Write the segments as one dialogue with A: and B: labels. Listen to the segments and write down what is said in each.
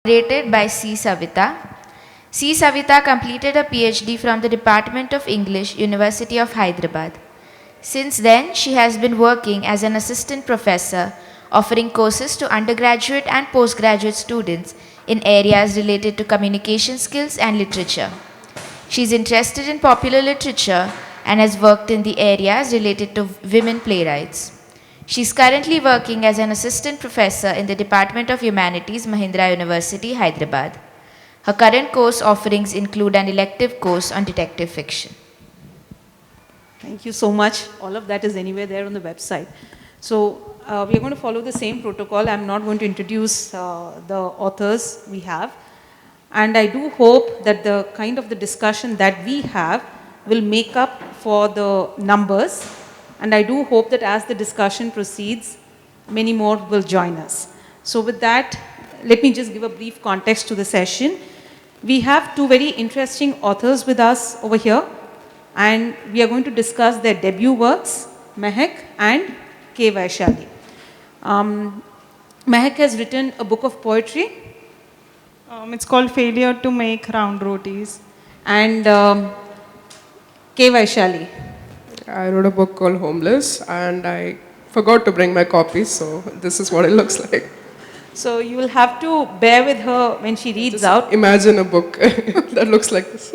A: Rated by C. Savita. C. Savita completed a PhD from the Department of English, University of Hyderabad. Since then, she has been working as an assistant professor, offering courses to undergraduate and postgraduate students in areas related to communication skills and literature. She is interested in popular literature and has worked in the areas related to women playwrights. She is currently working as an assistant professor in the Department of Humanities, Mahindra University, Hyderabad. Her current course offerings include an elective course on detective fiction.
B: Thank you so much. All of that is anywhere there on the website. So we are going to follow the same protocol. I'm not going to introduce the authors we have. And I do hope that the kind of the discussion that we have will make up for the numbers. And I do hope that as the discussion proceeds, many more will join us. So with that, let me just give a brief context to the session. We have two very interesting authors with us over here, and we are going to discuss their debut works, Mehak and K. Vaishali. Mehak has written a book of poetry.
C: It's called Failure to Make Round Rotis.
B: And K. Vaishali.
D: I wrote a book called Homeless, and I forgot to bring my copy, so this is what it looks like.
B: So you will have to bear with her when she reads
D: Just
B: out.
D: imagine a book that looks like this.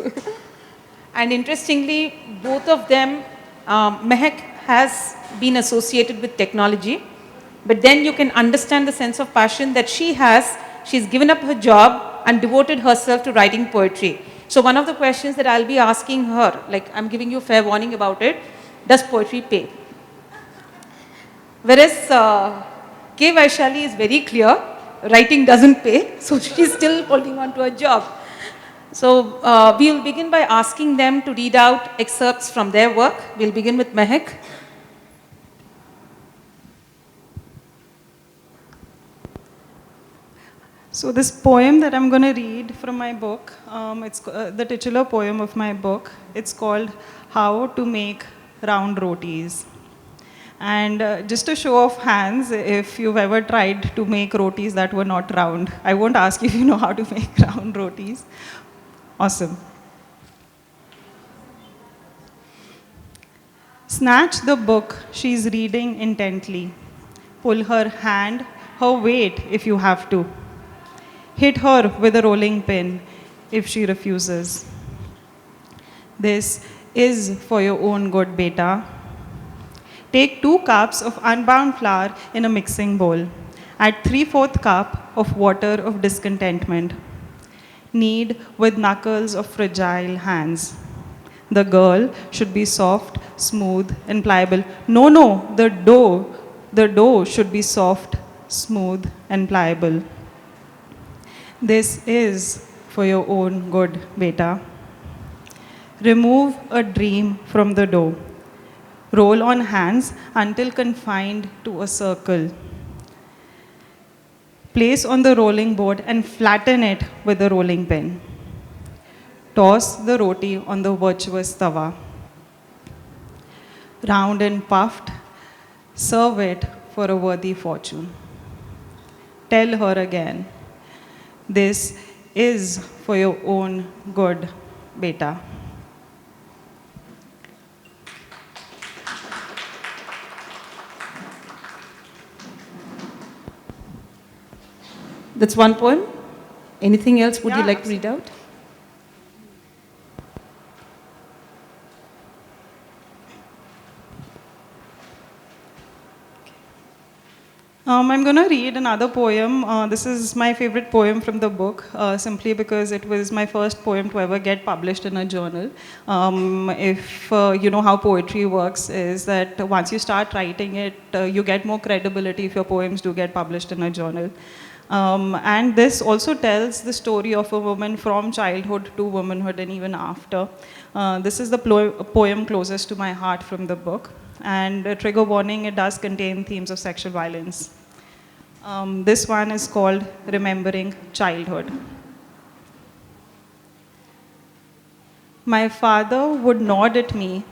B: And interestingly, both of them, Mehak has been associated with technology, but then you can understand the sense of passion that she has. She's given up her job and devoted herself to writing poetry. So one of the questions that I'll be asking her, like I'm giving you a fair warning about it, does poetry pay? Whereas K. Vaishali is very clear, writing doesn't pay, so she's still holding on to her job. So we will begin by asking them to read out excerpts from their work. We'll begin with Mehak.
C: So this poem that I'm going to read from my book, it's the titular poem of my book. It's called How to Make Round Rotis. And just to show off hands, if you've ever tried to make rotis that were not round, I won't ask you if you know how to make round rotis. Awesome. Snatch the book she's reading intently. Pull her hand, her weight if you have to. Hit her with a rolling pin if she refuses. This is for your own good, beta. Take 2 cups of unbound flour in a mixing bowl. Add 3/4 cup of water of discontentment. Knead with knuckles of fragile hands. The girl should be soft, smooth, and pliable. No, the dough should be soft, smooth, and pliable. This is for your own good, beta. Remove a dream from the dough. Roll on hands until confined to a circle. Place on the rolling board and flatten it with a rolling pin. Toss the roti on the virtuous tawa. Round and puffed, serve it for a worthy fortune. Tell her again, this is for your own good, beta.
B: That's one poem. Anything else would you
C: Yeah,
B: like to read out?
C: I'm going to read another poem. This is my favorite poem from the book, simply because it was my first poem to ever get published in a journal. If you know how poetry works, is that once you start writing it, you get more credibility if your poems do get published in a journal. And this also tells the story of a woman from childhood to womanhood and even after. This is the poem closest to my heart from the book. And trigger warning, it does contain themes of sexual violence. This one is called Remembering Childhood. My father would nod at me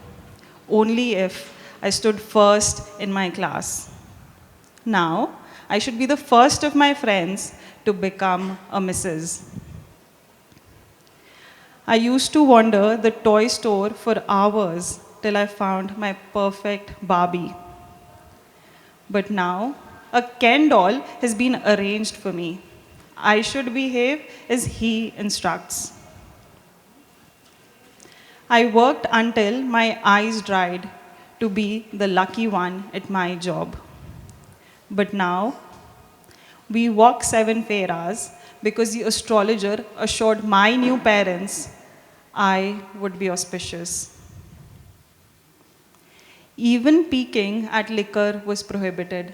C: only if I stood first in my class. Now, I should be the first of my friends to become a Mrs. I used to wander the toy store for hours till I found my perfect Barbie. But now, a Ken doll has been arranged for me. I should behave as he instructs. I worked until my eyes dried to be the lucky one at my job. But now, we walk 7 fair hours because the astrologer assured my new parents I would be auspicious. Even peeking at liquor was prohibited.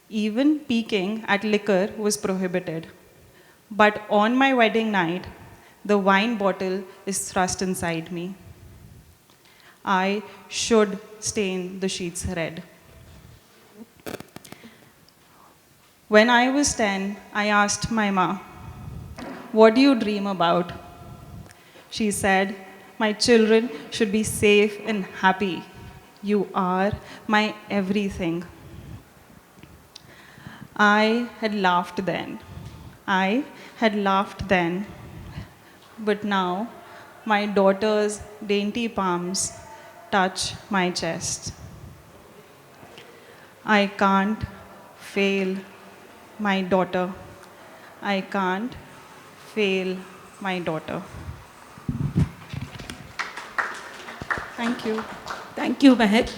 C: Even peeking at liquor was prohibited. But on my wedding night, the wine bottle is thrust inside me. I should stain the sheets red. When I was 10, I asked my ma, "What do you dream about?" She said, "My children should be safe and happy. You are my everything." I had laughed then. I had laughed then. But now, my daughter's dainty palms touch my chest. I can't fail my daughter. I can't fail my daughter. Thank you.
B: Thank you, Mehak.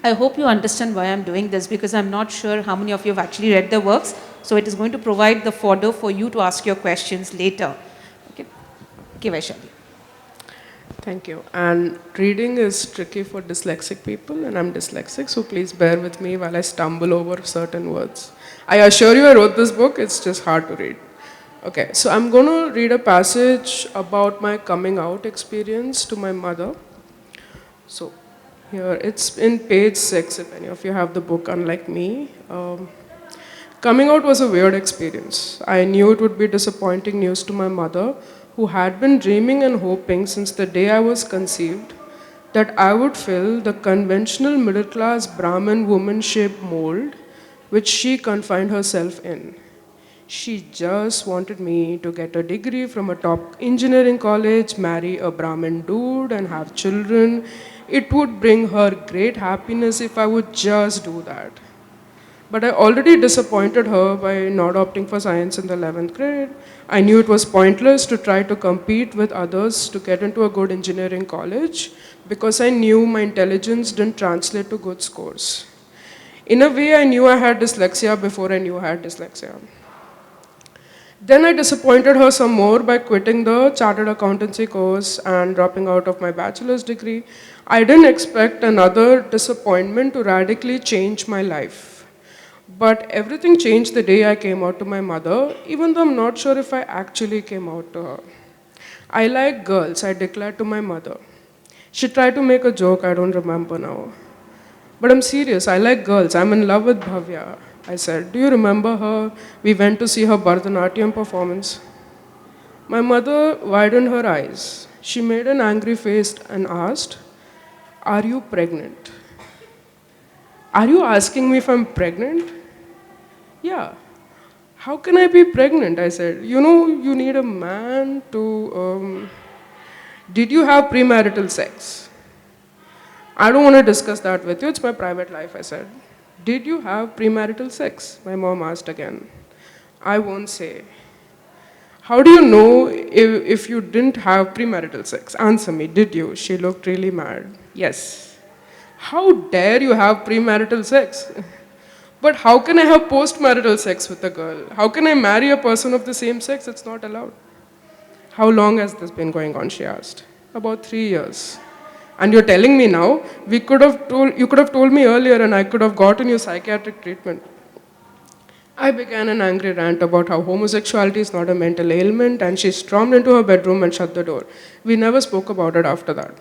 B: I hope you understand why I'm doing this, because I'm not sure how many of you have actually read the works. So it is going to provide the fodder for you to ask your questions later. Okay, okay, Vaishali.
D: Thank you. And reading is tricky for dyslexic people, and I'm dyslexic, so please bear with me while I stumble over certain words. I assure you I wrote this book, it's just hard to read. Okay, so I'm going to read a passage about my coming out experience to my mother. So here, it's in page 6, if any of you have the book, unlike me. Coming out was a weird experience. I knew it would be disappointing news to my mother, who had been dreaming and hoping since the day I was conceived that I would fill the conventional middle-class Brahmin woman-shaped mold which she confined herself in. She just wanted me to get a degree from a top engineering college, marry a Brahmin dude, and have children. It would bring her great happiness if I would just do that. But I already disappointed her by not opting for science in the 11th grade. I knew it was pointless to try to compete with others to get into a good engineering college because I knew my intelligence didn't translate to good scores. In a way, I knew I had dyslexia before I knew I had dyslexia. Then I disappointed her some more by quitting the chartered accountancy course and dropping out of my bachelor's degree. I didn't expect another disappointment to radically change my life. But everything changed the day I came out to my mother, even though I'm not sure if I actually came out to her. I like girls, I declared to my mother. She tried to make a joke, I don't remember now. But I'm serious, I like girls, I'm in love with Bhavya. I said, "Do you remember her? We went to see her Bharatanatyam performance." My mother widened her eyes. She made an angry face and asked, "Are you pregnant?" "Are you asking me if I'm pregnant?" "Yeah." "How can I be pregnant?" I said. "You know, you need a man to... Did you have premarital sex?" "I don't want to discuss that with you. It's my private life," I said. "Did you have premarital sex?" my mom asked again. "I won't say." "How do you know if you didn't have premarital sex? Answer me, did you?" She looked really mad. "Yes." "How dare you have premarital sex?" "But how can I have postmarital sex with a girl? How can I marry a person of the same sex? It's not allowed." "How long has this been going on?" she asked. "About 3 years." "And you're telling me now? You could have told me earlier and I could have gotten you psychiatric treatment." I began an angry rant about how homosexuality is not a mental ailment, and she stormed into her bedroom and shut the door. We never spoke about it after that.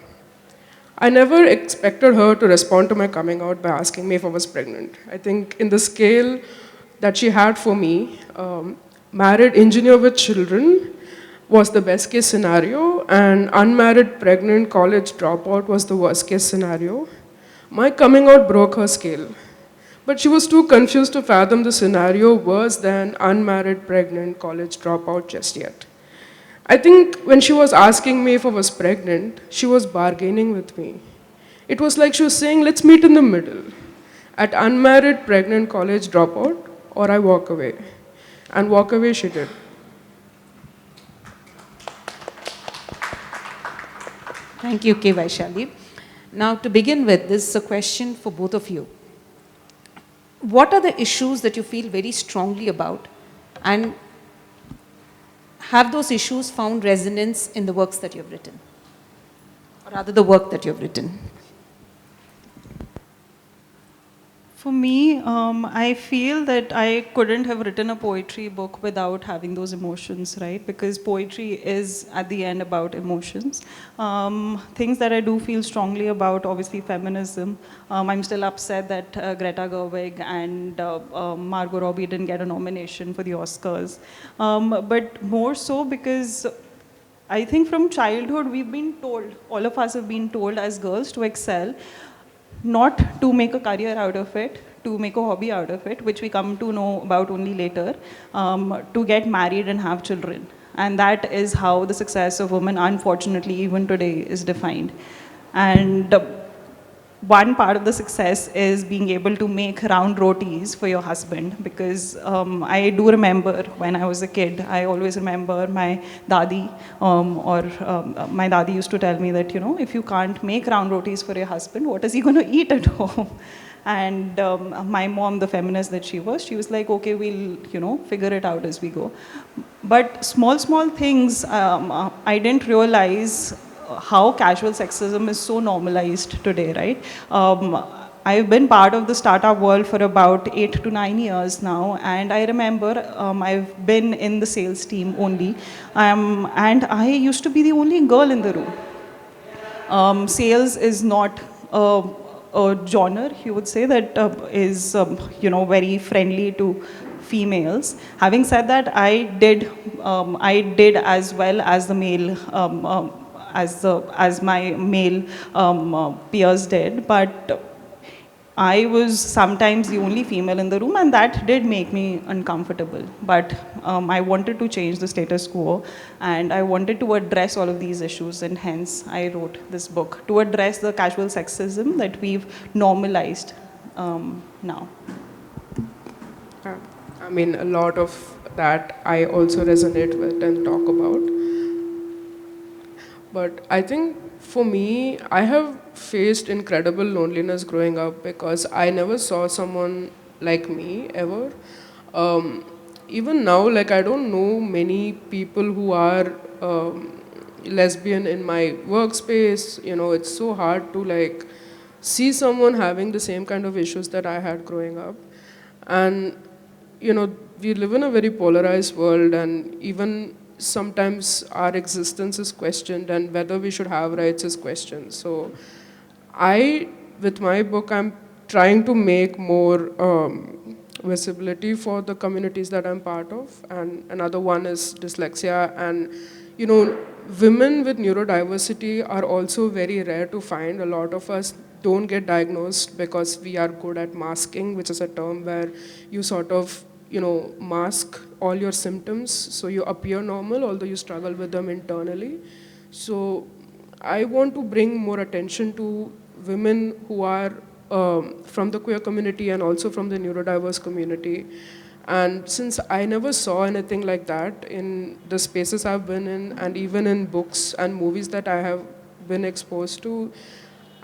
D: I never expected her to respond to my coming out by asking me if I was pregnant. I think in the scale that she had for me, married engineer with children was the best case scenario, and unmarried pregnant college dropout was the worst case scenario. My coming out broke her scale. But she was too confused to fathom the scenario worse than unmarried, pregnant, college dropout just yet. I think when she was asking me if I was pregnant, she was bargaining with me. It was like she was saying, let's meet in the middle. At unmarried, pregnant, college dropout, or I walk away. And walk away she did.
B: Thank you, K. Vaishali. Now, to begin with, this is a question for both of you. What are the issues that you feel very strongly about, and have those issues found resonance in the works that you have written? Or rather, the work that you have written?
C: For me, I feel that I couldn't have written a poetry book without having those emotions, right? Because poetry is, at the end, about emotions. Things that I do feel strongly about, obviously, feminism. I'm still upset that Greta Gerwig and Margot Robbie didn't get a nomination for the Oscars. But more so because I think from childhood, we've been told, all of us have been told as girls to excel, not to make a career out of it, to make a hobby out of it, which we come to know about only later, to get married and have children. And that is how the success of women, unfortunately, even today, is defined. And one part of the success is being able to make round rotis for your husband, because I do remember when I was a kid, I always remember my dadi my dadi used to tell me that, if you can't make round rotis for your husband, what is he going to eat at home? And my mom, the feminist that she was like, okay, we'll, figure it out as we go. But small things, I didn't realize how casual sexism is so normalized today, right? I've been part of the startup world for about 8 to 9 years now, and I remember I've been in the sales team only, and I used to be the only girl in the room. Sales is not a genre, you would say, that is very friendly to females. Having said that, I did as well as the male as my male peers did, but I was sometimes the only female in the room, and that did make me uncomfortable. But I wanted to change the status quo, and I wanted to address all of these issues, and hence I wrote this book to address the casual sexism that we've normalized now.
D: I mean, a lot of that I also resonate with and talk about. But I think for me, I have faced incredible loneliness growing up because I never saw someone like me ever. Even now, like, I don't know many people who are lesbian in my workspace. It's so hard to like see someone having the same kind of issues that I had growing up. And we live in a very polarized world, and even sometimes our existence is questioned, and whether we should have rights is questioned. So with my book, I'm trying to make more visibility for the communities that I'm part of. And another one is dyslexia. And women with neurodiversity are also very rare to find. A lot of us don't get diagnosed because we are good at masking, which is a term where you sort of mask all your symptoms so you appear normal, although you struggle with them internally. So I want to bring more attention to women who are from the queer community and also from the neurodiverse community. And since I never saw anything like that in the spaces I've been in, and even in books and movies that I have been exposed to,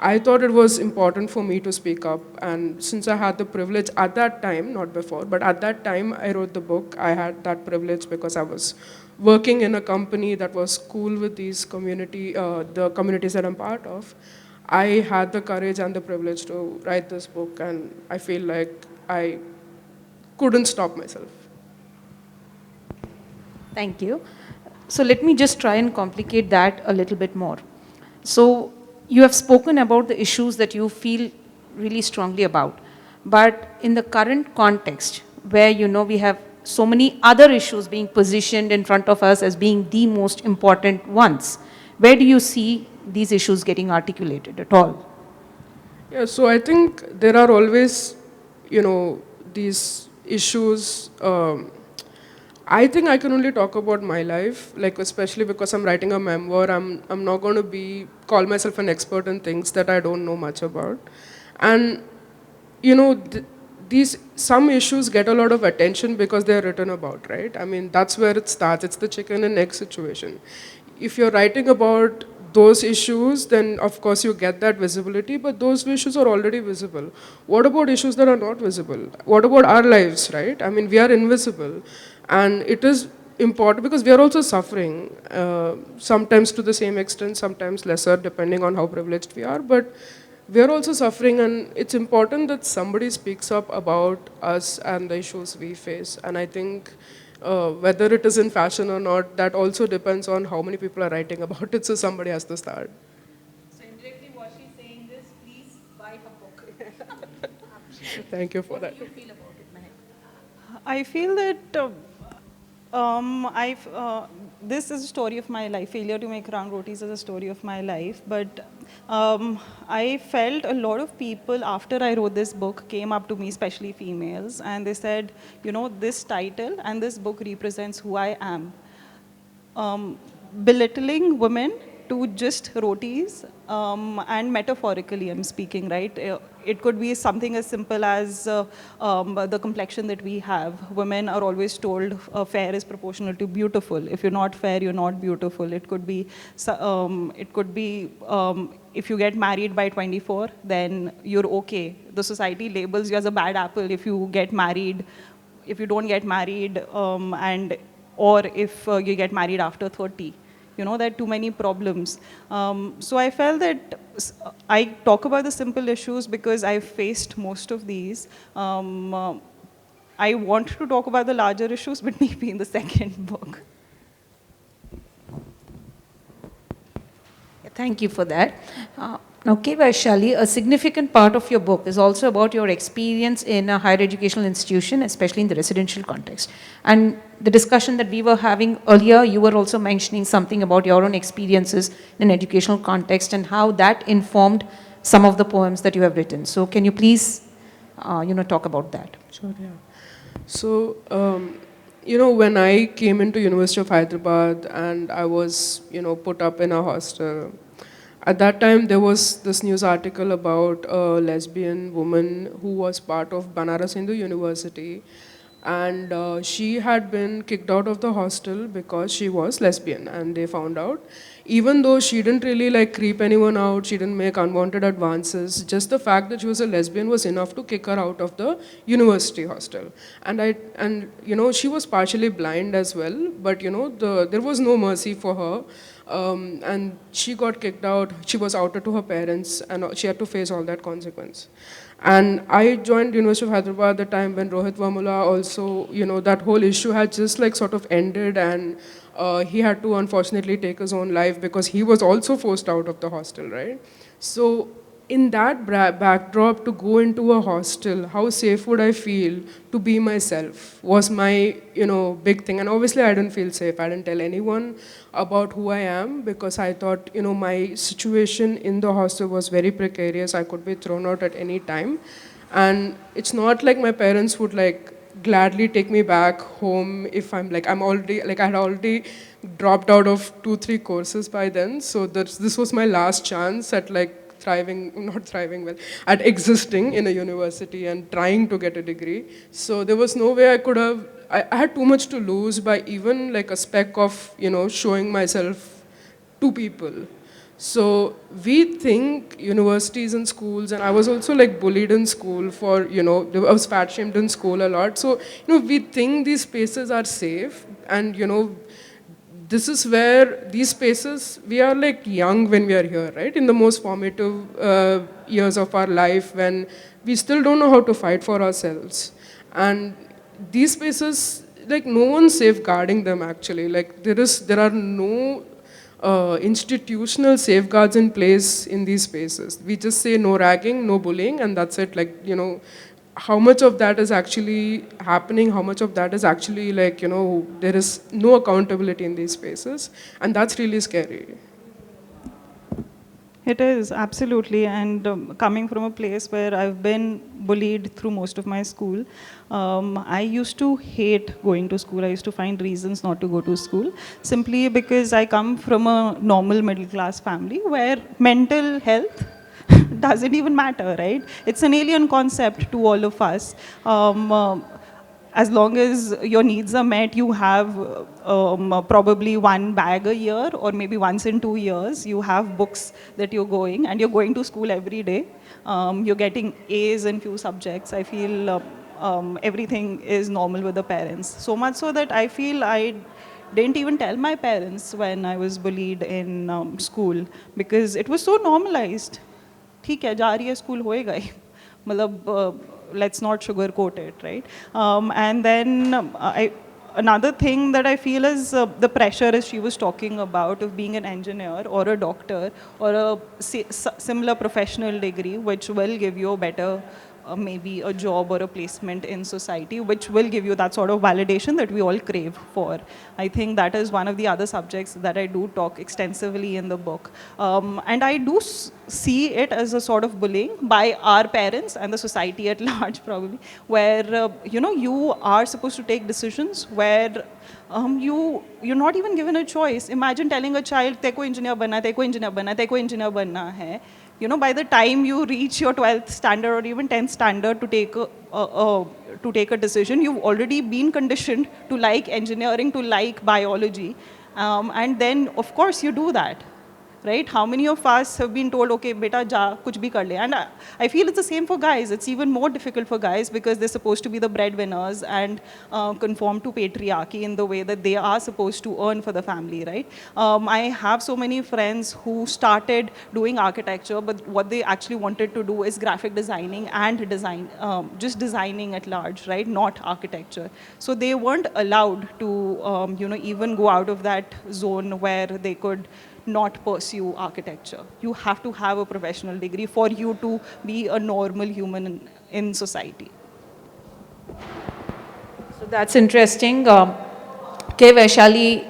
D: I thought it was important for me to speak up. And since I had the privilege at that time, not before, but at that time I wrote the book, I had that privilege because I was working in a company that was cool with these the communities that I'm part of. I had the courage and the privilege to write this book, and I feel like I couldn't stop myself.
B: Thank you. So let me just try and complicate that a little bit more. So you have spoken about the issues that you feel really strongly about, but in the current context where we have so many other issues being positioned in front of us as being the most important ones, where do you see these issues getting articulated at all?
D: Yeah, so I think there are always these issues. I think I can only talk about my life, like especially because I'm writing a memoir. I'm not going to call myself an expert in things that I don't know much about, and these some issues get a lot of attention because they're written about, right? I mean, that's where it starts. It's the chicken and egg situation. If you're writing about those issues, then of course you get that visibility, but those issues are already visible. What about issues that are not visible? What about our lives, right? I mean, we are invisible, and it is important because we are also suffering, sometimes to the same extent, sometimes lesser, depending on how privileged we are, but we are also suffering, and it's important that somebody speaks up about us and the issues we face. And I think whether it is in fashion or not, that also depends on how many people are writing about it, so somebody has to start.
B: So indirectly what she's saying is, please buy her book.
D: Thank you for
B: What
D: that.
B: do you feel about it, Mehak?
C: I feel that this is a story of my life. Failure to make round rotis is a story of my life. But I felt a lot of people after I wrote this book came up to me, especially females, and they said, this title and this book represents who I am. Belittling women to just rotis, and metaphorically I'm speaking, right? It could be something as simple as the complexion that we have. Women are always told fair is proportional to beautiful. If you're not fair, you're not beautiful. It could be, if you get married by 24, then you're okay. The society labels you as a bad apple if you get married, if you don't get married, or if you get married after 30. There are too many problems. So I felt that I talk about the simple issues because I've faced most of these. I want to talk about the larger issues, but maybe in the second book.
B: Thank you for that. Now, Vaishali, a significant part of your book is also about your experience in a higher educational institution, especially in the residential context. And the discussion that we were having earlier, you were also mentioning something about your own experiences in an educational context and how that informed some of the poems that you have written. So can you please, talk about that?
D: Sure, yeah. So, when I came into University of Hyderabad and I was, put up in a hostel, at that time there was this news article about a lesbian woman who was part of Banaras Hindu University, and she had been kicked out of the hostel because she was lesbian, and they found out. Even though she didn't really creep anyone out, she didn't make unwanted advances, just the fact that she was a lesbian was enough to kick her out of the university hostel. And she was partially blind as well, but there was no mercy for her. And she got kicked out, she was outed to her parents, and she had to face all that consequence. And I joined University of Hyderabad at the time when Rohit Vamula also, that whole issue had just sort of ended, and he had to unfortunately take his own life because he was also forced out of the hostel, right? So in that backdrop, to go into a hostel, how safe would I feel to be myself was my, big thing. And obviously I didn't feel safe. I didn't tell anyone about who I am because I thought, my situation in the hostel was very precarious. I could be thrown out at any time. And it's not like my parents would gladly take me back home if I had already dropped out of 2-3 courses by then. So this was my last chance at not thriving well, at existing in a university and trying to get a degree. So there was no way I could have, I had too much to lose by even a speck of, showing myself to people. So we think universities and schools, and I was also bullied in school for, I was fat shamed in school a lot. So, we think these spaces are safe, and, this is where these spaces, we are young when we are here, right? In the most formative years of our life when we still don't know how to fight for ourselves. And these spaces, no one's safeguarding them actually. There are no institutional safeguards in place in these spaces. We just say no ragging, no bullying, and that's it. How much of that is actually happening, how much of that is actually there is no accountability in these spaces, and that's really scary.
C: It is, absolutely. And coming from a place where I've been bullied through most of my school, I used to hate going to school. I used to find reasons not to go to school simply because I come from a normal middle class family where mental health doesn't even matter, right? It's an alien concept to all of us. As long as your needs are met, you have probably one bag a year, or maybe once in 2 years, you have books that you're going, and you're going to school every day. You're getting A's in few subjects. I feel everything is normal with the parents. So much so that I feel I didn't even tell my parents when I was bullied in school because it was so normalized. ठीक है जा रही है school होएगा ही मतलब let's not sugarcoat it, right? And then another thing that I feel is the pressure, as she was talking about, of being an engineer or a doctor or a similar professional degree, which will give you a better maybe a job or a placement in society, which will give you that sort of validation that we all crave for. I think that is one of the other subjects that I do talk extensively in the book. And I do see it as a sort of bullying by our parents and the society at large, probably, where, you are supposed to take decisions where you're not even given a choice. Imagine telling a child, "Teko engineer banna, teko engineer banna, teko engineer banna hai." By the time you reach your 12th standard or even 10th standard to take a decision, you've already been conditioned to like engineering, to like biology, and then of course you do that. Right? How many of us have been told, okay, beta ja, kuch bhi kar le? And I feel it's the same for guys. It's even more difficult for guys because they're supposed to be the breadwinners and conform to patriarchy in the way that they are supposed to earn for the family, right? I have so many friends who started doing architecture, but what they actually wanted to do is graphic designing and just designing at large, right? Not architecture. So they weren't allowed to, even go out of that zone where they could not pursue architecture. You have to have a professional degree for you to be a normal human in society.
B: So that's interesting. Vaishali,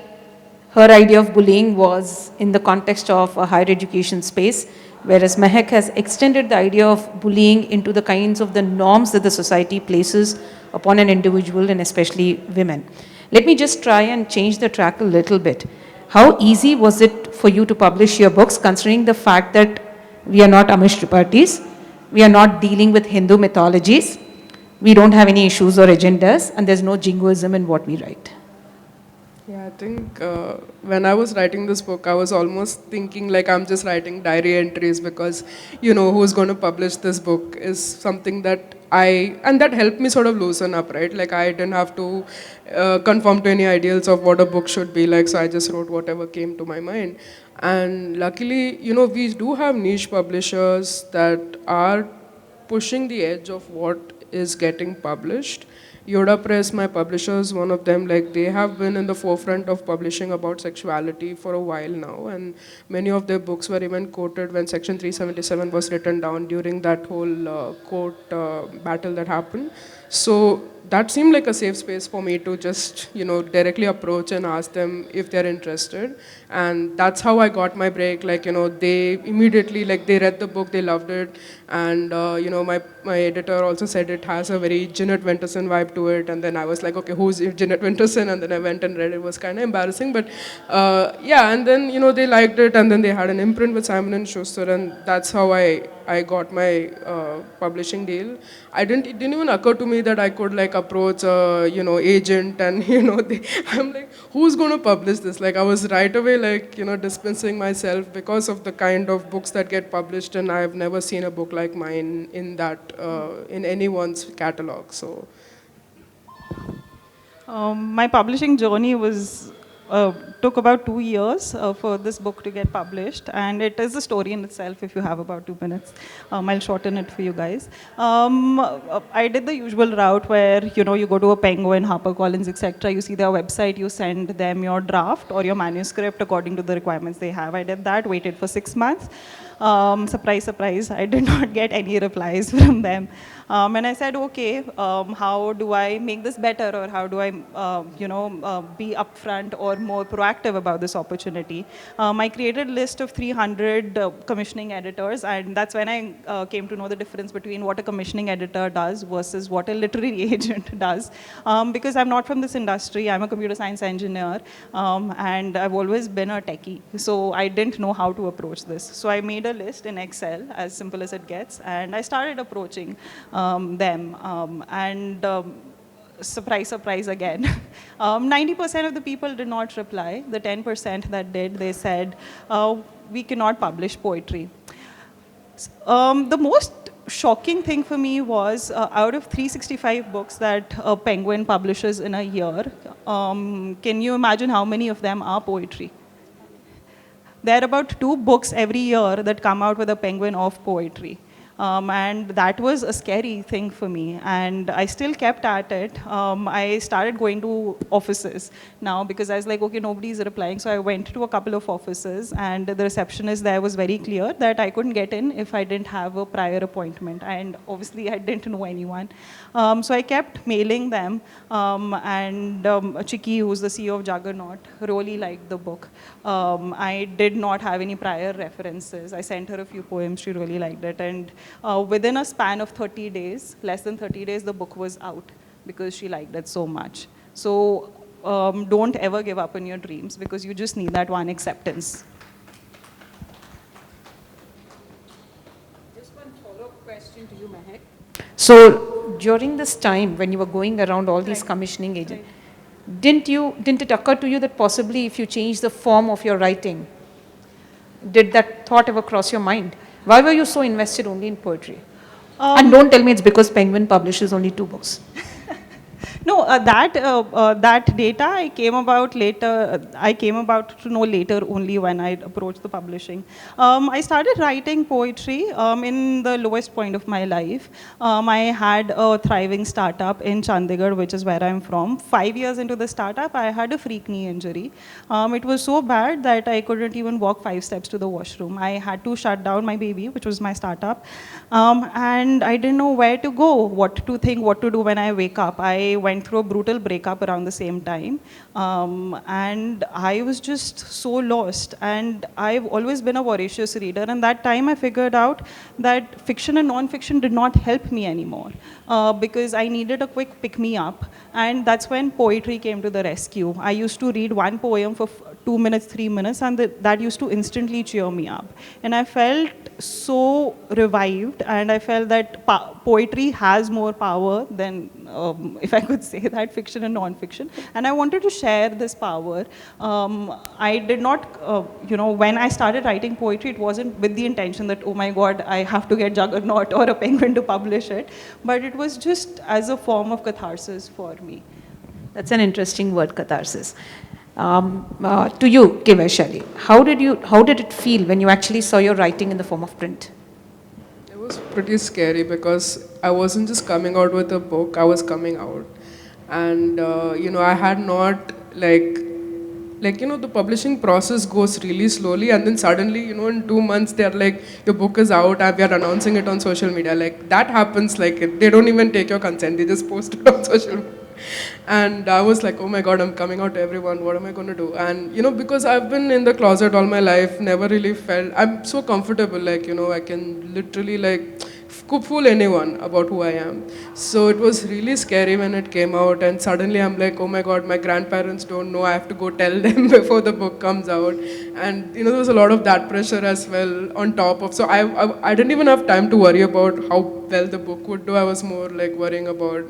B: her idea of bullying was in the context of a higher education space, whereas Mehak has extended the idea of bullying into the kinds of the norms that the society places upon an individual and especially women. Let me just try and change the track a little bit. How easy was it for you to publish your books, considering the fact that we are not Amish Tripatis, we are not dealing with Hindu mythologies, we don't have any issues or agendas, and there's no jingoism in what we write?
D: Yeah, I think when I was writing this book, I was almost thinking like I'm just writing diary entries because, who's going to publish this book is something that and that helped me sort of loosen up, right? Like I didn't have to conform to any ideals of what a book should be like, so I just wrote whatever came to my mind. And luckily, we do have niche publishers that are pushing the edge of what is getting published. Yoda Press, my publishers, one of them, like they have been in the forefront of publishing about sexuality for a while now, and many of their books were even quoted when Section 377 was written down during that whole court battle that happened. So that seemed like a safe space for me to just, directly approach and ask them if they're interested. And that's how I got my break. Like, they immediately, like, they read the book, they loved it. And, my editor also said it has a very Jeanette Winterson vibe to it. And then I was like, okay, who's Jeanette Winterson? And then I went and read it. It was kind of embarrassing. But, yeah, and then, they liked it. And then they had an imprint with Simon & Schuster. And that's how I got my publishing deal. It didn't even occur to me that I could like approach a agent and I'm like, who's going to publish this? Like I was right away like dispensing myself because of the kind of books that get published, and I've never seen a book like mine in that in anyone's catalog. So
C: my publishing journey was took about 2 years for this book to get published, and it is a story in itself. If you have about 2 minutes, I'll shorten it for you guys. I did the usual route where you go to a Penguin, HarperCollins, etc. You see their website, you send them your draft or your manuscript according to the requirements they have. I did that, waited for 6 months. Surprise, surprise, I did not get any replies from them. And I said, okay, how do I make this better, or how do I, be upfront or more proactive about this opportunity? I created a list of 300 commissioning editors, and that's when I came to know the difference between what a commissioning editor does versus what a literary agent does. Because I'm not from this industry, I'm a computer science engineer, and I've always been a techie, so I didn't know how to approach this. So I made a list in Excel, as simple as it gets, and I started approaching them. Surprise, surprise again. 90% of the people did not reply. The 10% that did, they said, we cannot publish poetry. The most shocking thing for me was out of 365 books that Penguin publishes in a year, can you imagine how many of them are poetry? There are about 2 books every year that come out with a Penguin of poetry. And that was a scary thing for me. And I still kept at it. I started going to offices now because I was like, okay, nobody's replying. So I went to a couple of offices, and the receptionist there was very clear that I couldn't get in if I didn't have a prior appointment. And obviously, I didn't know anyone. So I kept mailing them. Chiki, who's the CEO of Juggernaut, really liked the book. I did not have any prior references. I sent her a few poems. She really liked it. And within a span of 30 days, less than 30 days, the book was out because she liked it so much. So don't ever give up on your dreams, because you just need that one acceptance.
B: Just one follow-up question to you, Mehak. So during this time when you were going around all these commissioning agents, didn't it occur to you that possibly if you change the form of your writing, did that thought ever cross your mind? Why were you so invested only in poetry? And don't tell me it's because Penguin publishes only 2 books.
C: No, that data I came about later. I came about to know later only when I approached the publishing. I started writing poetry in the lowest point of my life. I had a thriving startup in Chandigarh, which is where I'm from. 5 years into the startup, I had a freak knee injury. It was so bad that I couldn't even walk 5 steps to the washroom. I had to shut down my baby, which was my startup, and I didn't know where to go, what to think, what to do when I wake up. I went through a brutal breakup around the same time, and I was just so lost. And I've always been a voracious reader, and that time I figured out that fiction and non-fiction did not help me anymore, because I needed a quick pick-me-up, and that's when poetry came to the rescue. I used to read one poem for 2 minutes, 3 minutes, and that used to instantly cheer me up. And I felt so revived, and I felt that poetry has more power than, if I could say that, fiction and non-fiction. And I wanted to share this power. I did not, when I started writing poetry, it wasn't with the intention that, oh my God, I have to get Juggernaut or a Penguin to publish it. But it was just as a form of catharsis for me.
B: That's an interesting word, catharsis. To you, Vaishali, how did it feel when you actually saw your writing in the form of print?
D: It was pretty scary because I wasn't just coming out with a book, I was coming out. And, I had not the publishing process goes really slowly, and then suddenly, in 2 months, they're like, your book is out and we are announcing it on social media. Like, that happens, they don't even take your consent, they just post it on social media. And I was like, oh my God, I'm coming out to everyone, what am I going to do? And, because I've been in the closet all my life, never really felt, I'm so comfortable, I can literally, could fool anyone about who I am. So it was really scary when it came out, and suddenly I'm like, oh my God, my grandparents don't know, I have to go tell them before the book comes out. And there was a lot of that pressure as well on top of, so I didn't even have time to worry about how well the book would do. I was more worrying about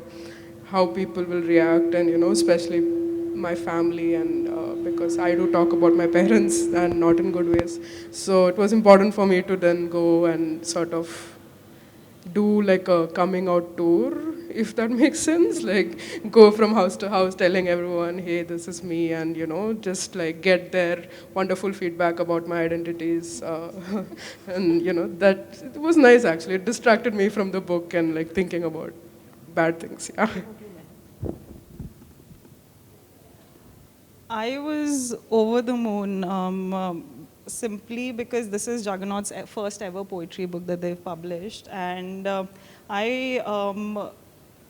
D: how people will react, and especially my family, and because I do talk about my parents and not in good ways. So it was important for me to then go and sort of do a coming out tour, if that makes sense. Go from house to house telling everyone, hey, this is me, and just get their wonderful feedback about my identities. And that it was nice actually. It distracted me from the book and thinking about bad things. Yeah.
C: I was over the moon. simply because this is Juggernaut's first ever poetry book that they've published, and I.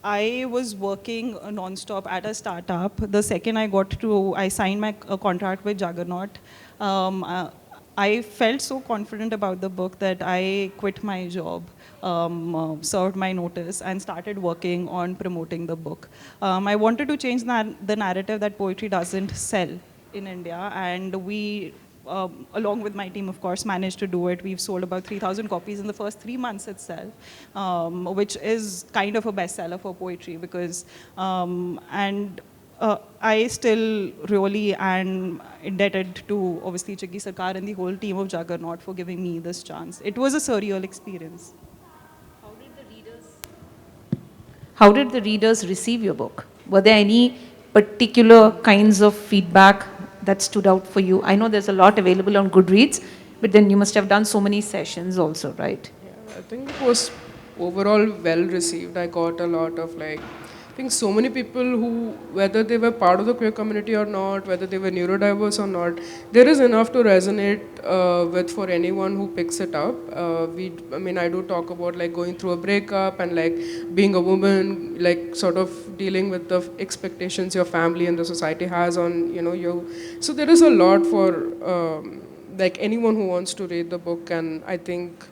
C: I was working non-stop at a startup. The second I signed my contract with Juggernaut. Um, uh, I felt so confident about the book that I quit my job, served my notice, and started working on promoting the book. I wanted to change the narrative that poetry doesn't sell in India, and we, along with my team, of course, managed to do it. We've sold about 3,000 copies in the first 3 months itself, which is kind of a bestseller for poetry because, and I still really am indebted to obviously Chiggi Sarkar and the whole team of Juggernaut for giving me this chance. It was a surreal experience.
B: How did the readers receive your book? Were there any particular kinds of feedback that stood out for you? I know there's a lot available on Goodreads, but then you must have done so many sessions also, right?
D: Yeah, I think it was overall well received. I got a lot of I think so many people who, whether they were part of the queer community or not, whether they were neurodiverse or not, there is enough to resonate with for anyone who picks it up. I mean, I do talk about going through a breakup and being a woman, sort of dealing with the expectations your family and the society has on you. So there is a lot for anyone who wants to read the book, and I think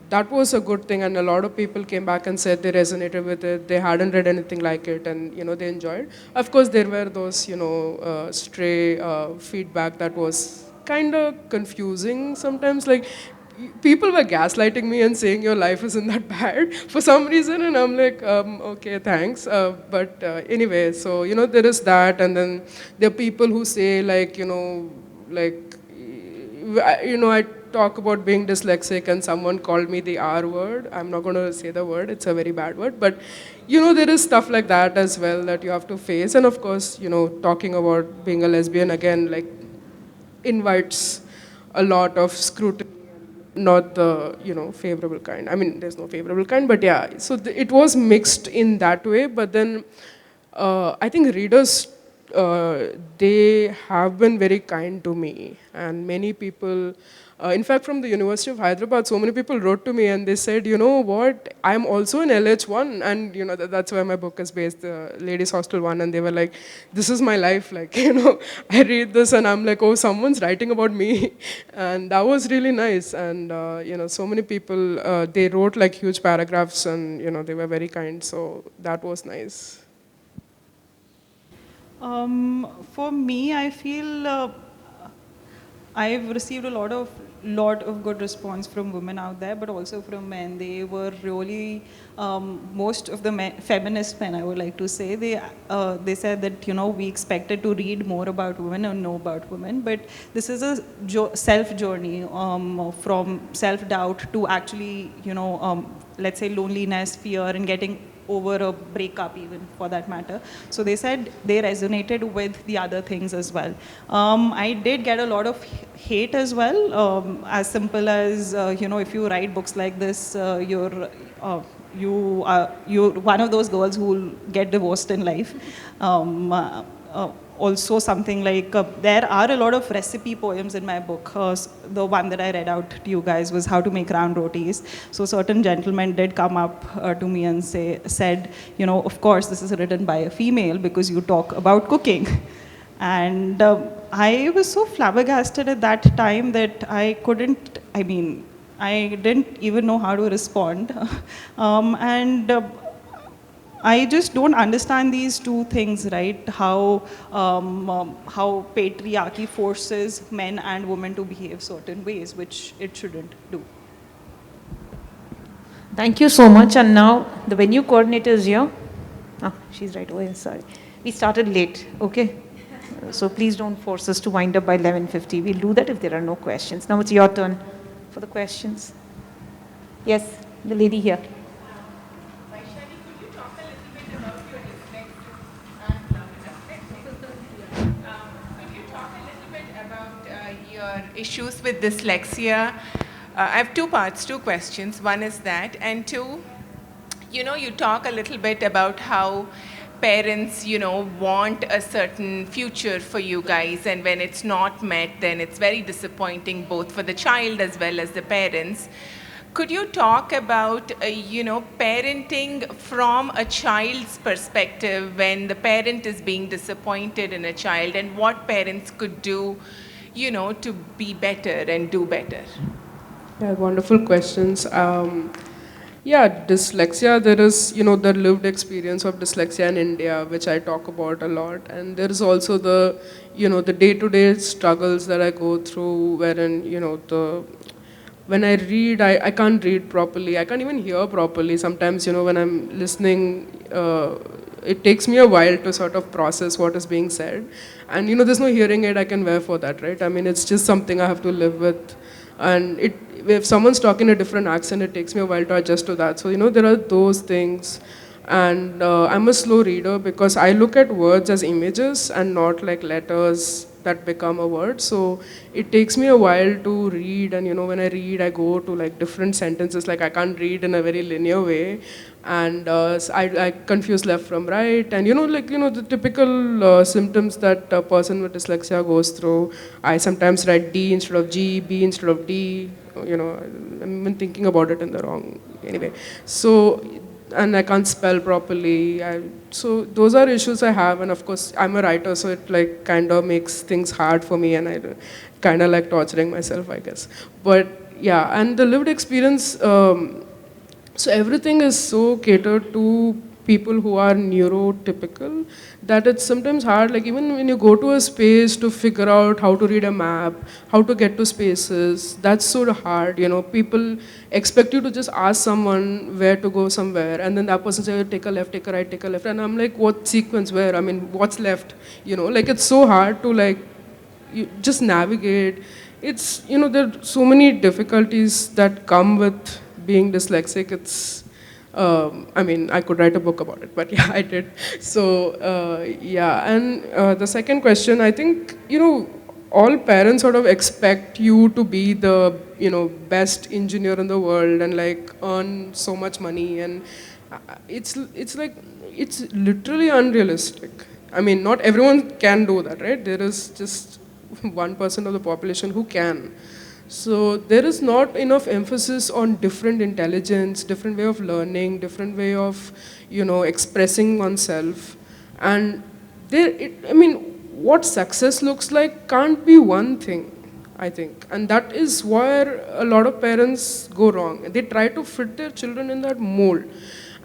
D: that was a good thing, and a lot of people came back and said they resonated with it. They hadn't read anything like it, and they enjoyed. Of course, there were those stray feedback that was kind of confusing sometimes. People were gaslighting me and saying your life isn't that bad for some reason, and I'm like, okay, thanks. But anyway, so there is that, and then there are people who say I talk about being dyslexic and someone called me the R word. I'm not going to say the word, it's a very bad word. But, there is stuff like that as well that you have to face. And of course, talking about being a lesbian again, invites a lot of scrutiny, not the, favorable kind. I mean, there's no favorable kind, but yeah. So it was mixed in that way. But then I think readers, they have been very kind to me, and many people, in fact from the University of Hyderabad, so many people wrote to me and they said, you know what, I'm also in LH1, and that's where my book is based, the ladies hostel one, and they were like, this is my life, I read this and I'm like, oh, someone's writing about me. And that was really nice. And so many people, they wrote huge paragraphs, and they were very kind, so that was nice.
C: For me, I feel I've received a lot of good response from women out there, but also from men. They were really most of the feminist men, I would like to say. They said that we expected to read more about women and know about women, but this is a self journey from self doubt to actually let's say loneliness, fear, and getting over a breakup even for that matter. So they said they resonated with the other things as well. I did get a lot of hate as well, as simple as, if you write books like this, you're one of those girls who will get divorced in life. Also something there are a lot of recipe poems in my book. The one that I read out to you guys was how to make round rotis. So certain gentlemen did come up to me and said, of course this is written by a female because you talk about cooking. And I was so flabbergasted at that time that I didn't even know how to respond. I just don't understand these two things, right? How patriarchy forces men and women to behave certain ways, which it shouldn't do.
B: Thank you so much. And now the venue coordinator is here. Ah, she's right over here, sorry. We started late, okay? So please don't force us to wind up by 11:50. We'll do that if there are no questions. Now it's your turn for the questions. Yes, the lady here.
E: Vaishali, could you talk a little bit about your could you talk a little bit about your issues with dyslexia? I have two questions. One is that, and two, you talk a little bit about how parents, want a certain future for you guys, and when it's not met, then it's very disappointing both for the child as well as the parents. Could you talk about, parenting from a child's perspective when the parent is being disappointed in a child, and what parents could do, to be better and do better?
D: Yeah, wonderful questions. Yeah, dyslexia, there is, the lived experience of dyslexia in India, which I talk about a lot. And there is also the, the day-to-day struggles that I go through wherein, when I read, I can't read properly. I can't even hear properly. Sometimes, when I'm listening, it takes me a while to sort of process what is being said. And, there's no hearing aid I can wear for that, right? I mean, it's just something I have to live with. And if someone's talking a different accent, it takes me a while to adjust to that. So, there are those things. And I'm a slow reader because I look at words as images and not like letters that become a word. So it takes me a while to read. And, when I read, I go to like different sentences. Like I can't read in a very linear way. And I confuse left from right. And, the typical symptoms that a person with dyslexia goes through. I sometimes write D instead of G, B instead of D. I'm even thinking about it in the wrong. Anyway, so, and I can't spell properly. So those are issues I have. And of course, I'm a writer, so it like kind of makes things hard for me. And I kind of like torturing myself, I guess. But yeah, and the lived experience, so everything is so catered to people who are neurotypical that it's sometimes hard, like even when you go to a space to figure out how to read a map, how to get to spaces, that's so hard. People expect you to just ask someone where to go somewhere, and then that person says, take a left, take a right, take a left, and I'm like, what sequence, where? I mean, what's left? Like it's so hard to like, you just navigate. It's, there are so many difficulties that come with being dyslexic. It's, I mean, I could write a book about it, but yeah, I did. So, yeah, and the second question, I think, all parents sort of expect you to be the, best engineer in the world and like earn so much money. And it's like, it's literally unrealistic. I mean, not everyone can do that, right? There is just 1% of the population who can. So there is not enough emphasis on different intelligence, different way of learning, different way of, expressing oneself. And I mean, what success looks like can't be one thing, I think. And that is where a lot of parents go wrong. They try to fit their children in that mold.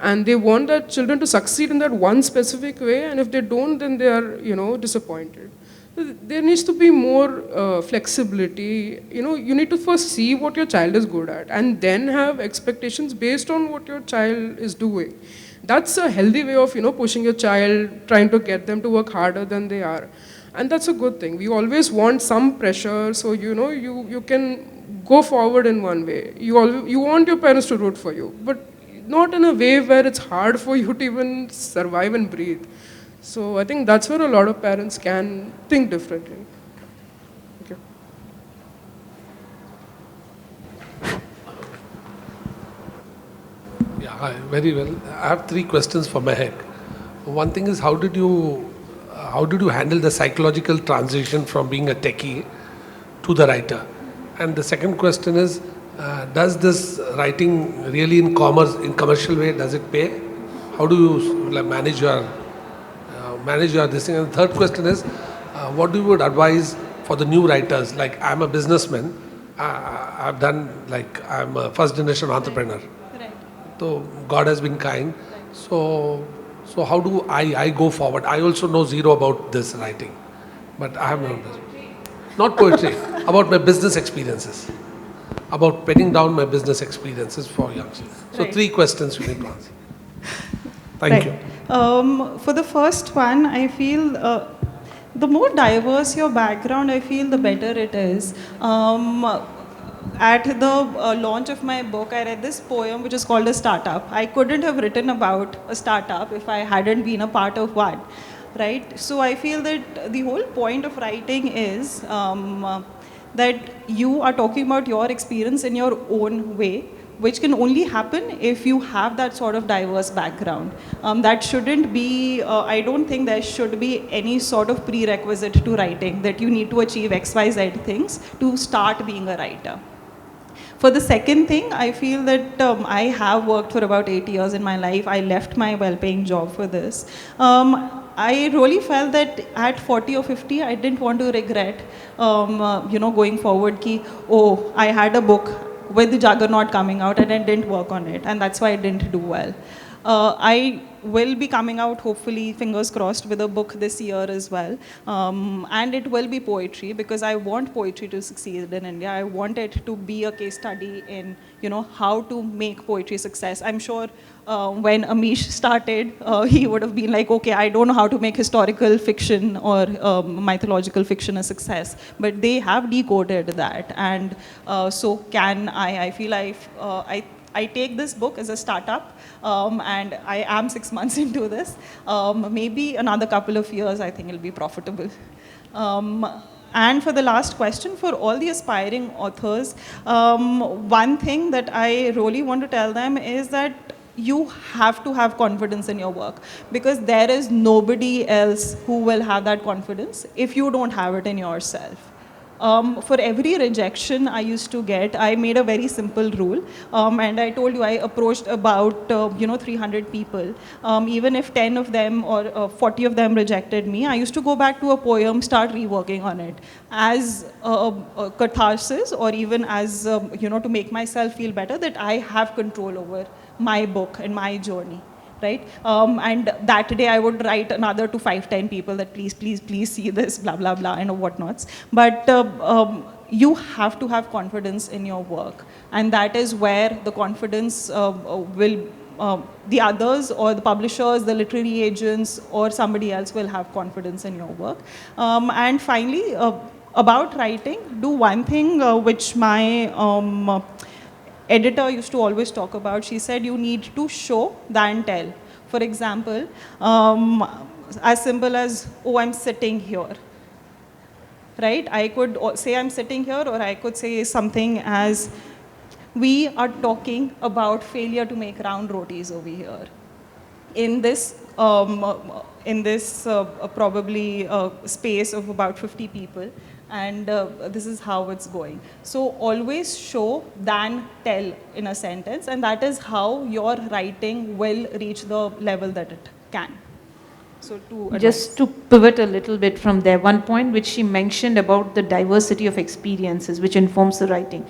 D: And they want their children to succeed in that one specific way. And if they don't, then they are, disappointed. There needs to be more flexibility. You need to first see what your child is good at and then have expectations based on what your child is doing. That's a healthy way of, pushing your child, trying to get them to work harder than they are. And that's a good thing. We always want some pressure so, you can go forward in one way. You want your parents to root for you, but not in a way where it's hard for you to even survive and breathe. So I think that's where a lot of parents can think differently. Okay.
F: Yeah, hi, very well. I have three questions for Mehak. One thing is, how did you handle the psychological transition from being a techie to the writer? And the second question is, does this writing really in commercial way, does it pay? How do you manage your this thing? And the third question is, what you would advise for the new writers? Like, I'm a businessman. I've done, like, I'm a first generation entrepreneur.
C: Right.
F: So God has been kind. So how do I go forward? I also know zero about this writing, but I have not poetry, about my business experiences, about penning down my business experiences for youngsters. So
C: Right.
F: three questions you need to answer. Thank you.
C: For the first one, I feel the more diverse your background, I feel the better it is. At the launch of my book, I read this poem which is called A Startup. I couldn't have written about a startup if I hadn't been a part of one, right? So I feel that the whole point of writing is that you are talking about your experience in your own way, which can only happen if you have that sort of diverse background. That shouldn't be, I don't think there should be any sort of prerequisite to writing, that you need to achieve XYZ things to start being a writer. For the second thing, I feel that I have worked for about 8 years in my life. I left my well-paying job for this. I really felt that at 40 or 50, I didn't want to regret, going forward, ki, oh, I had a book with the Juggernaut coming out and I didn't work on it, and that's why I didn't do well. I will be coming out, hopefully, fingers crossed, with a book this year as well. And it will be poetry, because I want poetry to succeed in India. I want it to be a case study in, how to make poetry success. I'm sure when Amish started, he would have been like, okay, I don't know how to make historical fiction or mythological fiction a success. But they have decoded that. And so can I. I feel I take this book as a startup, and I am 6 months into this. Maybe another couple of years, I think it'll be profitable. And for the last question, for all the aspiring authors, one thing that I really want to tell them is that you have to have confidence in your work, because there is nobody else who will have that confidence if you don't have it in yourself. For every rejection I used to get, I made a very simple rule, and I told you I approached about 300 people. Even if 10 of them or 40 of them rejected me, I used to go back to a poem, start reworking on it as a catharsis, or even as to make myself feel better that I have control over my book and my journey. Right? And that day I would write another to 5-10 people that please see this, blah, blah, blah, and whatnots. But you have to have confidence in your work. And that is where the confidence will, the others or the publishers, the literary agents, or somebody else will have confidence in your work. And finally, about writing, do one thing which my editor used to always talk about. She said you need to show than tell. For example, as simple as, oh, I'm sitting here. Right? I could say I'm sitting here, or I could say something as, we are talking about failure to make round rotis over here. In this probably space of about 50 people. And this is how it's going. So always show than tell in a sentence, and that is how your writing will reach the level that it can. So
G: just to pivot a little bit from there, one point which she mentioned about the diversity of experiences which informs the writing.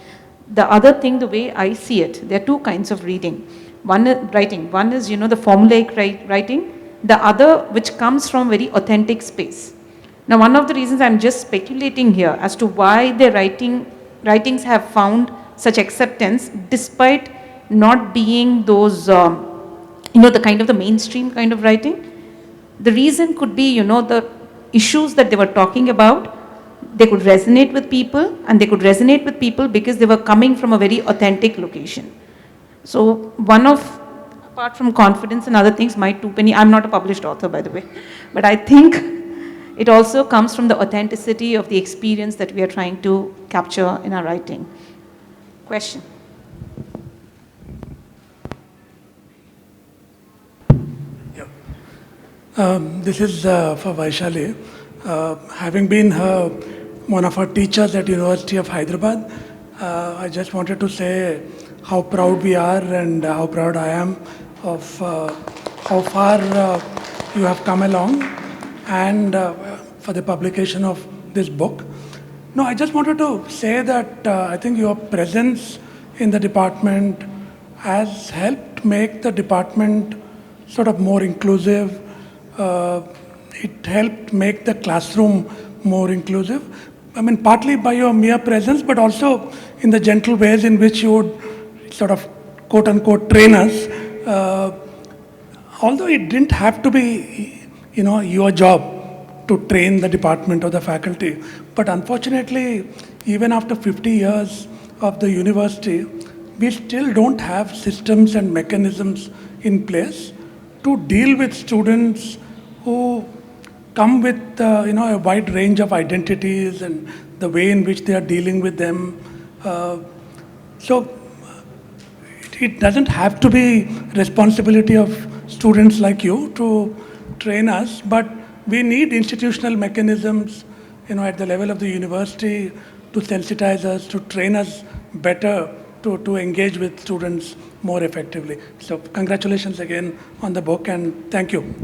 G: The other thing, the way I see it, there are two kinds of reading. One is the formulaic writing, the other which comes from very authentic space. Now, one of the reasons I'm just speculating here as to why their writings have found such acceptance despite not being those, the kind of the mainstream kind of writing. The reason could be, the issues that they were talking about, they could resonate with people, and they could resonate with people because they were coming from a very authentic location. So apart from confidence and other things, my 2 penny, I'm not a published author, by the way, but I think it also comes from the authenticity of the experience that we are trying to capture in our writing. Question?
H: Yeah. This is for Vaishali. Having been one of her teachers at University of Hyderabad, I just wanted to say how proud we are and how proud I am of how far you have come along, and for the publication of this book. No, I just wanted to say that I think your presence in the department has helped make the department sort of more inclusive. It helped make the classroom more inclusive. I mean, partly by your mere presence, but also in the gentle ways in which you would sort of quote unquote train us. Although it didn't have to be, your job to train the department or the faculty. But unfortunately, even after 50 years of the university, we still don't have systems and mechanisms in place to deal with students who come with a wide range of identities and the way in which they are dealing with them. So it doesn't have to be responsibility of students like you to train us, but we need institutional mechanisms, at the level of the university to sensitize us, to train us better, to engage with students more effectively. So congratulations again on the book, and thank you.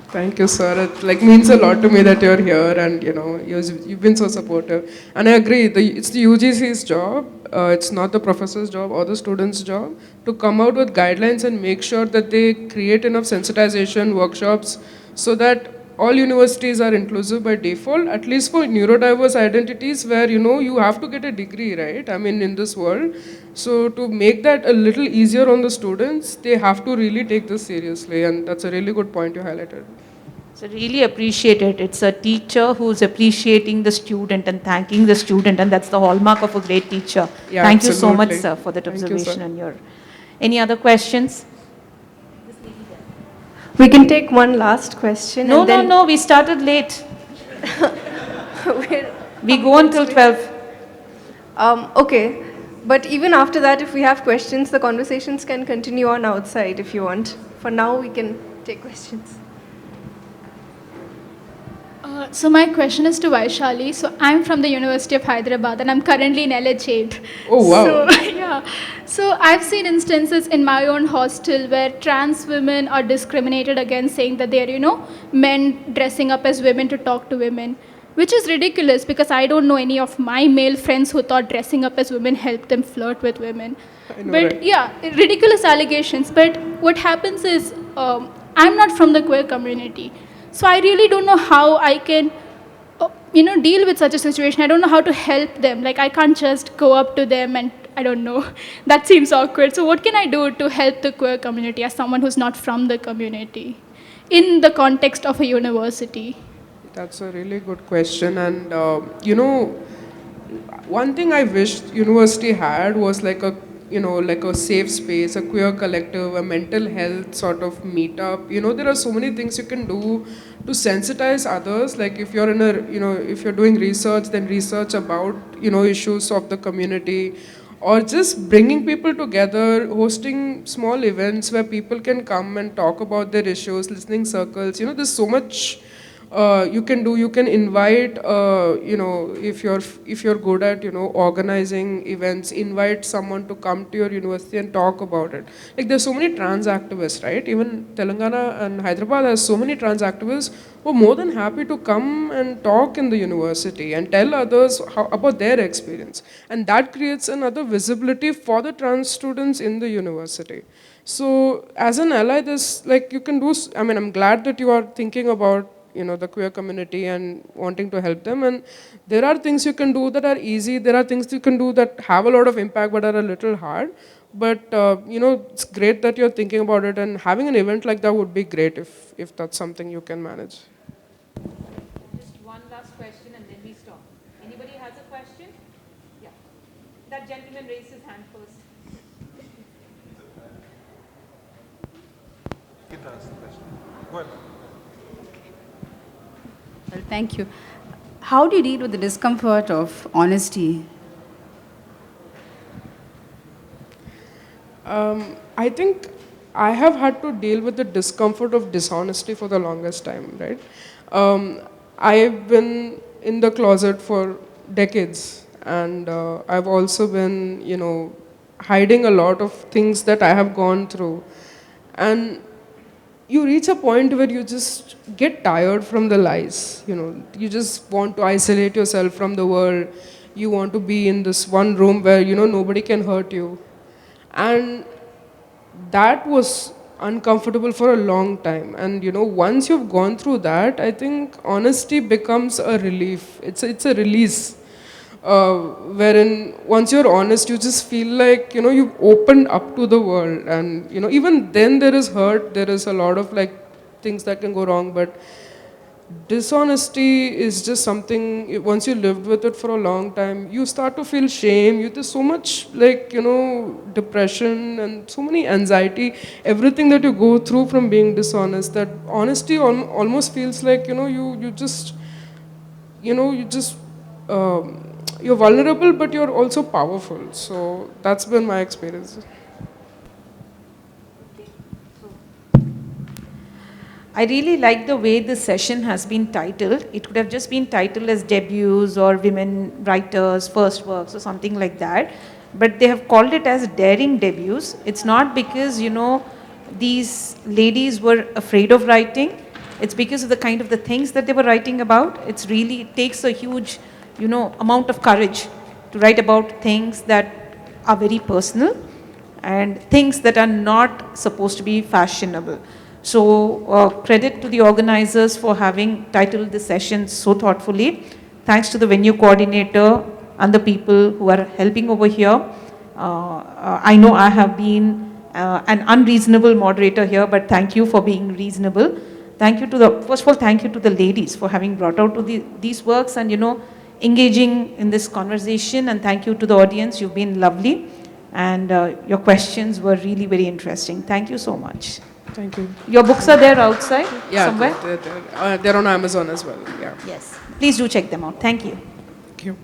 D: Thank you, sir. It means a lot to me that you're here, and you've been so supportive. And I agree. It's the UGC's job. It's not the professor's job or the student's job to come out with guidelines and make sure that they create enough sensitization workshops so that all universities are inclusive by default, at least for neurodiverse identities where, you have to get a degree, right? I mean, in this world. So to make that a little easier on the students, they have to really take this seriously. And that's a really good point you highlighted.
G: So really appreciate it. It's a teacher who's appreciating the student and thanking the student, and that's the hallmark of a great teacher.
D: Yeah,
G: Thank you so much,
D: absolutely.
G: sir, for that
D: Thank you,
G: observation
D: sir.
G: and your... Any other questions?
I: We can take one last question.
G: No,
I: and then
G: no, we started late.
I: We're-
G: We go until 12.
I: okay, but even after that, if we have questions, the conversations can continue on outside if you want. For now, we can take questions.
J: So my question is to Vaishali. So I'm from the University of Hyderabad and I'm currently in LH8.
D: Oh, wow.
J: So, yeah. So I've seen instances in my own hostel where trans women are discriminated against, saying that they're, men dressing up as women to talk to women, which is ridiculous because I don't know any of my male friends who thought dressing up as women helped them flirt with women.
D: I know,
J: But
D: right?
J: yeah, ridiculous allegations. But what happens is I'm not from the queer community. So I really don't know how I can, deal with such a situation. I don't know how to help them. Like I can't just go up to them and I don't know. That seems awkward. So what can I do to help the queer community as someone who's not from the community in the context of a university?
D: That's a really good question. And, one thing I wished university had was like a safe space, a queer collective, a mental health sort of meetup. There are so many things you can do to sensitize others. Like if you're if you're doing research, then research about, issues of the community, or just bringing people together, hosting small events where people can come and talk about their issues, listening circles. There's so much you can do. You can invite, if you're good at, organizing events, invite someone to come to your university and talk about it. Like there's so many trans activists, right? Even Telangana and Hyderabad has so many trans activists who are more than happy to come and talk in the university and tell others about their experience. And that creates another visibility for the trans students in the university. So as an ally, you can do, I'm glad that you are thinking about the queer community and wanting to help them. And there are things you can do that are easy. There are things you can do that have a lot of impact but are a little hard. But, it's great that you're thinking about it, and having an event like that would be great if that's something you can manage.
G: Just one last question and then we stop. Anybody has a question? Yeah. That gentleman raised his hand first.
K: Well, thank you. How do you deal with the discomfort of honesty?
D: I think I have had to deal with the discomfort of dishonesty for the longest time, right? I've been in the closet for decades, and I've also been, hiding a lot of things that I have gone through. And you reach a point where you just get tired from the lies. You just want to isolate yourself from the world. You want to be in this one room where, nobody can hurt you. And that was uncomfortable for a long time. And, once you've gone through that, I think honesty becomes a relief. It's a release. Wherein once you're honest, you just feel like, you've opened up to the world. And, even then there is hurt, there is a lot of things that can go wrong, but dishonesty is just something, once you lived with it for a long time, you start to feel shame. There's so much depression and so many anxiety, everything that you go through from being dishonest, that honesty almost feels like, you're vulnerable, but you're also powerful. So that's been my experience.
G: I really like the way this session has been titled. It could have just been titled as debuts or women writers, first works or something like that. But they have called it as daring debuts. It's not because, these ladies were afraid of writing. It's because of the kind of the things that they were writing about. It's really, it takes a huge, amount of courage to write about things that are very personal and things that are not supposed to be fashionable. So credit to the organizers for having titled this session so thoughtfully. Thanks to the venue coordinator and the people who are helping over here. I know I have been an unreasonable moderator here, but thank you for being reasonable. Thank you to first of all, thank you to the ladies for having brought out to these works and, engaging in this conversation. And thank you to the audience. You've been lovely. And your questions were really very interesting. Thank you so much.
D: Thank you.
G: Your books are there outside somewhere?
D: They're on Amazon as well. Yeah.
G: Yes. Please do check them out. Thank you.
D: Thank you.